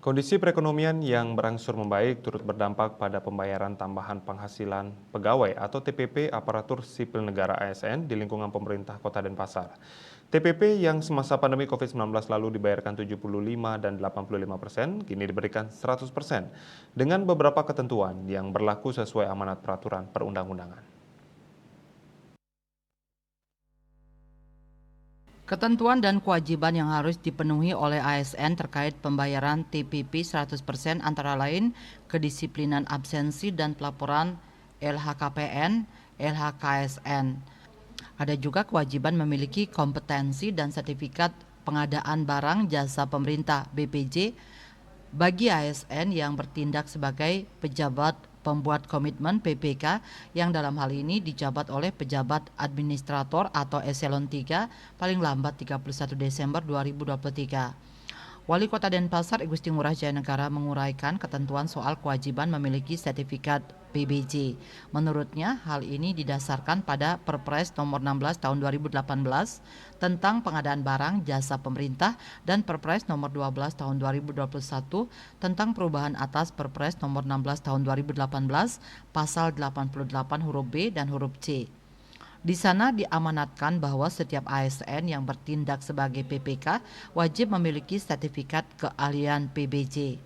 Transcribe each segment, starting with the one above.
Kondisi perekonomian yang berangsur membaik turut berdampak pada pembayaran tambahan penghasilan pegawai atau TPP aparatur sipil negara ASN di lingkungan pemerintah Kota Denpasar. TPP yang semasa pandemi COVID-19 lalu dibayarkan 75 dan 85%, kini diberikan 100% dengan beberapa ketentuan yang berlaku sesuai amanat peraturan perundang-undangan. Ketentuan dan kewajiban yang harus dipenuhi oleh ASN terkait pembayaran TPP 100% antara lain kedisiplinan absensi dan pelaporan LHKPN, LHKSN. Ada juga kewajiban memiliki kompetensi dan sertifikat pengadaan barang jasa pemerintah BPJ bagi ASN yang bertindak sebagai pejabat pembuat komitmen PPK yang dalam hal ini dijabat oleh pejabat administrator atau eselon 3 paling lambat 31 Desember 2023. Wali Kota Denpasar Igusti Ngurah Jayanegara menguraikan ketentuan soal kewajiban memiliki sertifikat PBJ. Menurutnya, hal ini didasarkan pada Perpres nomor 16 tahun 2018 tentang pengadaan barang jasa pemerintah dan Perpres nomor 12 tahun 2021 tentang perubahan atas Perpres nomor 16 tahun 2018 pasal 88 huruf B dan huruf C. Di sana diamanatkan bahwa setiap ASN yang bertindak sebagai PPK wajib memiliki sertifikat keahlian PBJ.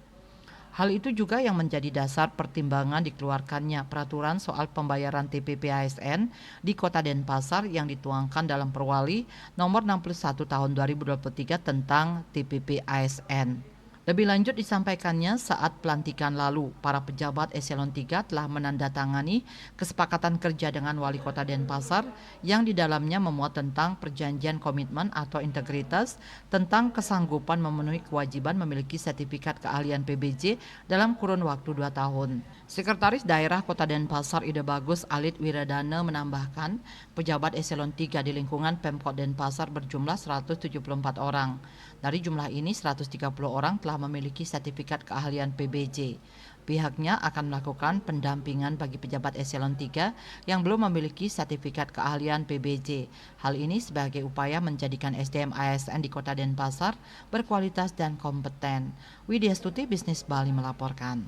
Hal itu juga yang menjadi dasar pertimbangan dikeluarkannya peraturan soal pembayaran TPP ASN di Kota Denpasar yang dituangkan dalam Perwali nomor 61 tahun 2023 tentang TPP ASN. Lebih lanjut disampaikannya saat pelantikan lalu, para pejabat eselon 3 telah menandatangani kesepakatan kerja dengan Wali Kota Denpasar yang di dalamnya memuat tentang perjanjian komitmen atau integritas tentang kesanggupan memenuhi kewajiban memiliki sertifikat keahlian PBJ dalam kurun waktu 2 tahun. Sekretaris Daerah Kota Denpasar Ide Bagus Alit Wiradana menambahkan, pejabat eselon 3 di lingkungan Pemkot Denpasar berjumlah 174 orang. Dari jumlah ini 130 orang telah memiliki sertifikat keahlian PBJ. Pihaknya akan melakukan pendampingan bagi pejabat eselon 3 yang belum memiliki sertifikat keahlian PBJ. Hal ini sebagai upaya menjadikan SDM ASN di Kota Denpasar berkualitas dan kompeten. Widya Stuti, Bisnis Bali melaporkan.